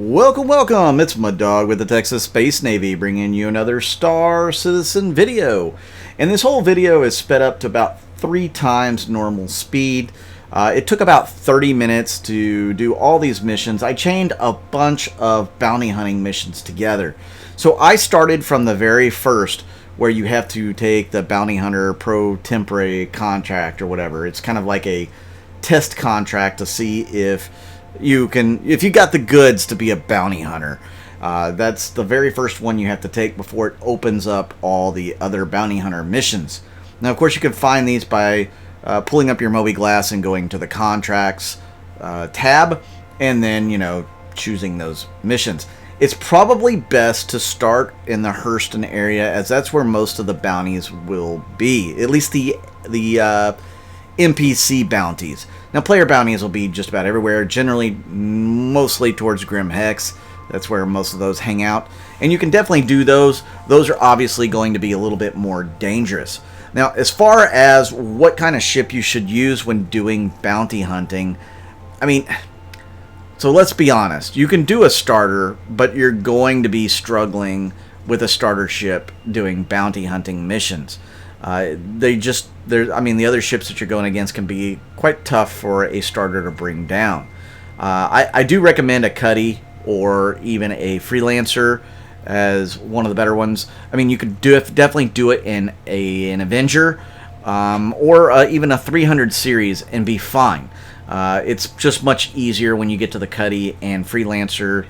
Welcome, welcome! It's my dog with the TexasSpaceNavy bringing you another Star Citizen video. And this whole video is sped up to about 3 times normal speed. It took about 30 minutes to do all these missions. I chained a bunch of bounty hunting missions together. So I started from the very first, where you have to take the bounty hunter pro tempore contract or whatever. It's kind of like a test contract to see if you got the goods to be a bounty hunter. That's the very first one you have to take before it opens up all the other bounty hunter missions. Now, of course, you can find these by pulling up your Moby Glass and going to the contracts tab, and then choosing those missions. It's probably best to start in the Hurston area, as that's where most of the bounties will be. At least the NPC bounties. Now, player bounties will be just about everywhere, generally mostly towards Grim Hex. That's where most of those hang out. And you can definitely do those. Those are obviously going to be a little bit more dangerous. Now, as far as what kind of ship you should use when doing bounty hunting, so let's be honest. You can do a starter, but you're going to be struggling with a starter ship doing bounty hunting missions. The other ships that you're going against can be quite tough for a starter to bring down. I do recommend a Cuddy or even a Freelancer as one of the better ones. You could definitely do it in an Avenger or even a 300 series and be fine. It's just much easier when you get to the Cuddy and Freelancer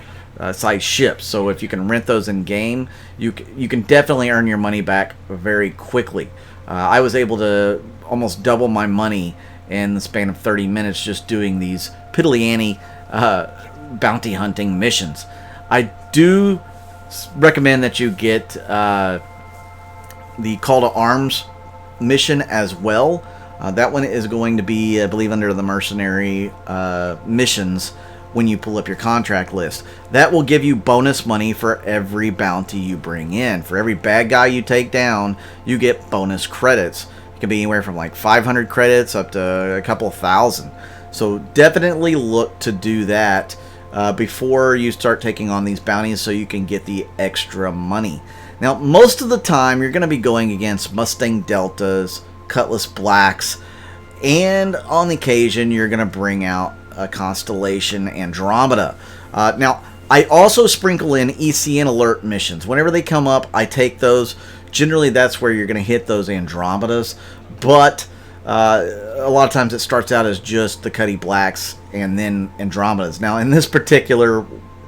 size ships. So if you can rent those in game, you can definitely earn your money back very quickly. I was able to almost double my money in the span of 30 minutes just doing these piddly-ante bounty hunting missions. I do recommend that you get the Call to Arms mission as well. That one is going to be, I believe, under the mercenary missions when you pull up your contract list. That will give you bonus money for every bounty you bring in. For every bad guy you take down, you get bonus credits. It can be anywhere from like 500 credits up to a couple thousand. So definitely look to do that before you start taking on these bounties so you can get the extra money. Now, most of the time, you're going to be going against Mustang Deltas, Cutlass Blacks, and on the occasion, you're going to bring out a Constellation Andromeda. Now, I also sprinkle in ECN alert missions. Whenever they come up, I take those. Generally, that's where you're going to hit those Andromedas, but a lot of times it starts out as just the Cuddy Blacks and then Andromedas. Now, in this particular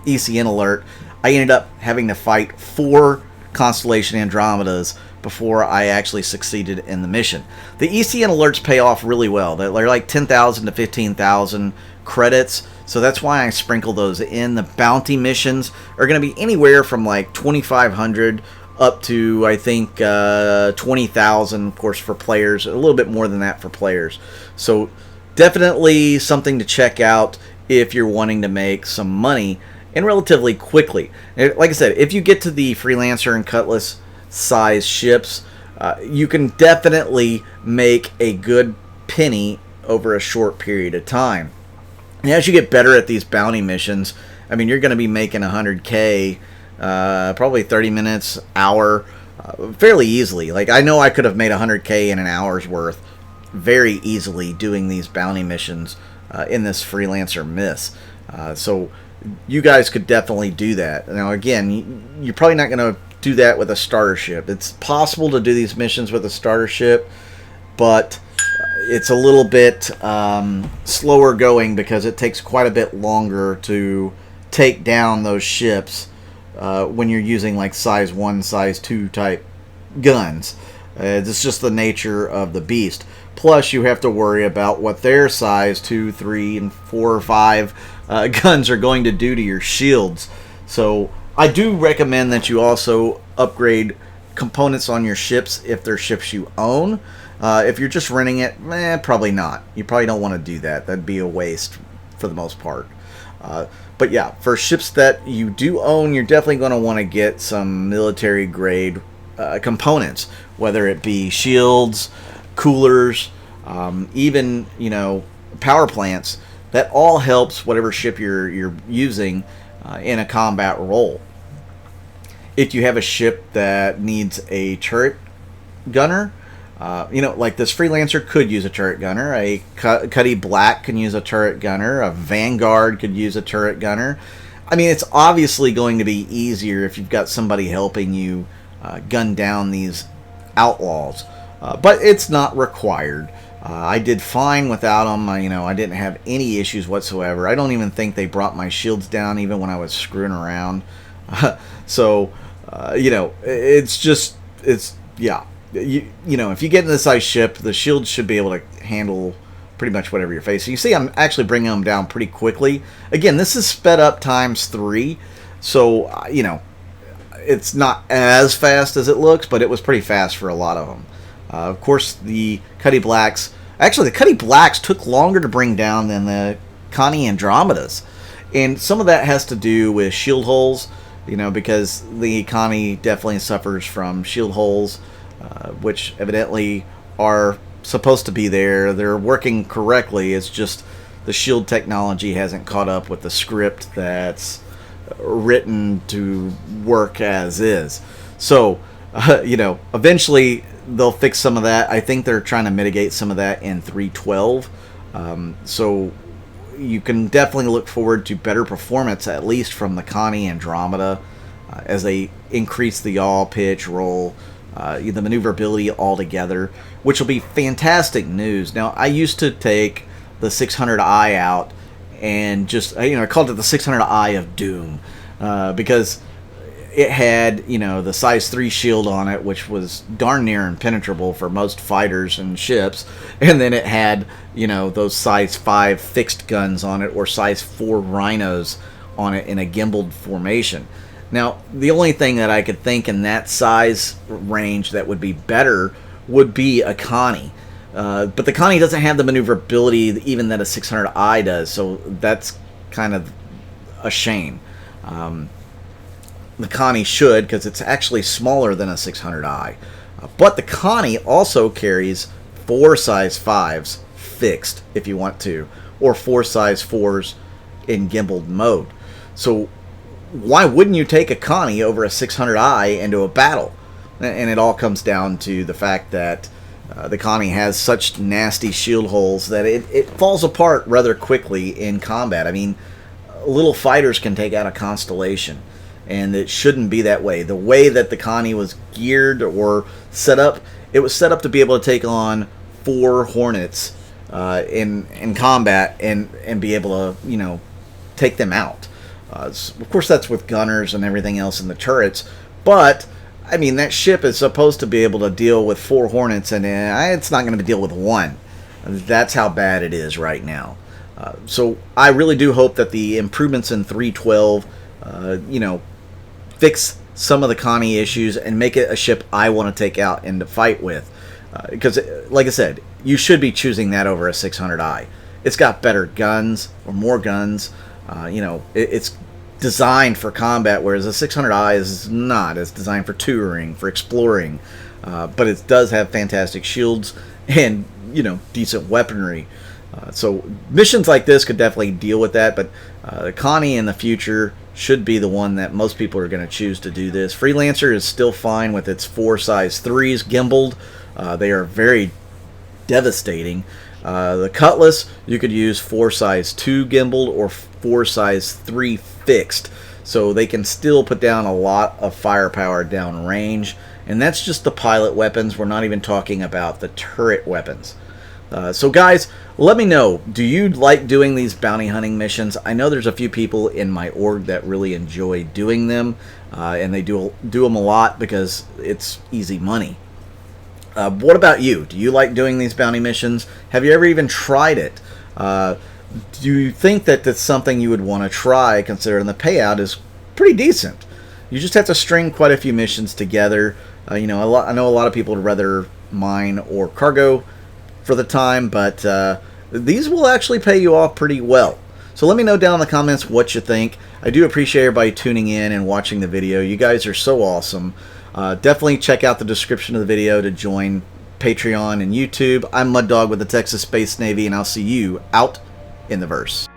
ECN alert, I ended up having to fight 4 Constellation Andromedas before I actually succeeded in the mission. The ECN alerts pay off really well. They're like 10,000 to 15,000 credits, so that's why I sprinkle those in. The bounty missions are going to be anywhere from like 2,500 up to, I think, 20,000, of course, for players. A little bit more than that for players. So definitely something to check out if you're wanting to make some money, and relatively quickly. Like I said, if you get to the Freelancer and Cutlass size ships, you can definitely make a good penny over a short period of time. And as you get better at these bounty missions, you're going to be making 100K, probably 30 minutes, hour, fairly easily. Like, I know I could have made 100K in an hour's worth very easily doing these bounty missions in this Freelancer miss. So you guys could definitely do that. Now, again, you're probably not going to do that with a starter ship. It's possible to do these missions with a starter ship, but it's a little bit slower going because it takes quite a bit longer to take down those ships when you're using like size 1, size 2 type guns. It's just the nature of the beast. Plus, you have to worry about what their size 2, 3, and 4 or 5 guns are going to do to your shields. So I do recommend that you also upgrade components on your ships if they're ships you own. If you're just renting it, probably not. You probably don't want to do that. That'd be a waste for the most part. But yeah, for ships that you do own, you're definitely going to want to get some military grade components, whether it be shields, coolers, even power plants. That all helps whatever ship you're using in a combat role. If you have a ship that needs a turret gunner, you know, like this Freelancer could use a turret gunner, a Cuddy Black can use a turret gunner, a Vanguard could use a turret gunner. I mean, it's obviously going to be easier if you've got somebody helping you gun down these outlaws, but it's not required. I did fine without them. You know, I didn't have any issues whatsoever. I don't even think they brought my shields down even when I was screwing around. So, you know, yeah. You know, if you get in this size ship, the shields should be able to handle pretty much whatever you're facing. You see, I'm actually bringing them down pretty quickly. Again, this is sped up ×3, so, you know, it's not as fast as it looks, but it was pretty fast for a lot of them. Of course, the Cuddy Blacks... Actually, the Cuddy Blacks took longer to bring down than the Connie Andromedas. And some of that has to do with shield holes, you know, because the Connie definitely suffers from shield holes, which evidently are supposed to be there. They're working correctly. It's just the shield technology hasn't caught up with the script that's written to work as is. So, you know, eventually they'll fix some of that. I think they're trying to mitigate some of that in 3.12. So you can definitely look forward to better performance, at least from the Connie Andromeda, as they increase the yaw, pitch, roll, the maneuverability altogether, which will be fantastic news. Now, I used to take the 600i out and just, you know, I called it the 600i of doom, because it had, you know, the size 3 shield on it, which was darn near impenetrable for most fighters and ships, and then it had, you know, those size 5 fixed guns on it, or size 4 rhinos on it in a gimbaled formation. Now, the only thing that I could think in that size range that would be better would be a Connie. But the Connie doesn't have the maneuverability even that a 600i does, so that's kind of a shame. The Connie should, because it's actually smaller than a 600i. But the Connie also carries 4 size 5s fixed, if you want to, or 4 size 4s in gimbaled mode. So why wouldn't you take a Connie over a 600i into a battle? And it all comes down to the fact that the Connie has such nasty shield holes that it falls apart rather quickly in combat. I mean, little fighters can take out a Constellation, and it shouldn't be that way. The way that the Connie was geared or set up, it was set up to be able to take on 4 Hornets in combat and be able to, you know, take them out. Of course, that's with gunners and everything else in the turrets, but I mean, that ship is supposed to be able to deal with 4 Hornets, and it's not going to deal with 1. That's how bad it is right now. So I really do hope that the improvements in 3.12, you know, fix some of the Connie issues and make it a ship I want to take out and to fight with. Because, like I said, you should be choosing that over a 600i. It's got better guns, or more guns. You know, it's designed for combat, whereas a 600i is not. It's designed for touring, for exploring. But it does have fantastic shields and, you know, decent weaponry. So missions like this could definitely deal with that, but the Connie in the future should be the one that most people are going to choose to do this. Freelancer is still fine with its 4 size 3s gimbaled. They are very devastating. The Cutlass, you could use 4 size 2 gimbaled or 4 size 3 fixed, so they can still put down a lot of firepower down range, and that's just the pilot weapons. We're not even talking about the turret weapons. So guys, let me know, do you like doing these bounty hunting missions? I know there's a few people in my org that really enjoy doing them, and they do them a lot because it's easy money. What about you? Do you like doing these bounty missions? Have you ever even tried it? Do you think that that's something you would want to try, considering the payout is pretty decent? You just have to string quite a few missions together. You know, I know a lot of people would rather mine or cargo for the time, but these will actually pay you off pretty well. So let me know down in the comments what you think. I do appreciate everybody tuning in and watching the video. You guys are so awesome. Definitely check out the description of the video to join Patreon and YouTube. I'm Mud Dog with the Texas Space Navy, and I'll see you out in the verse.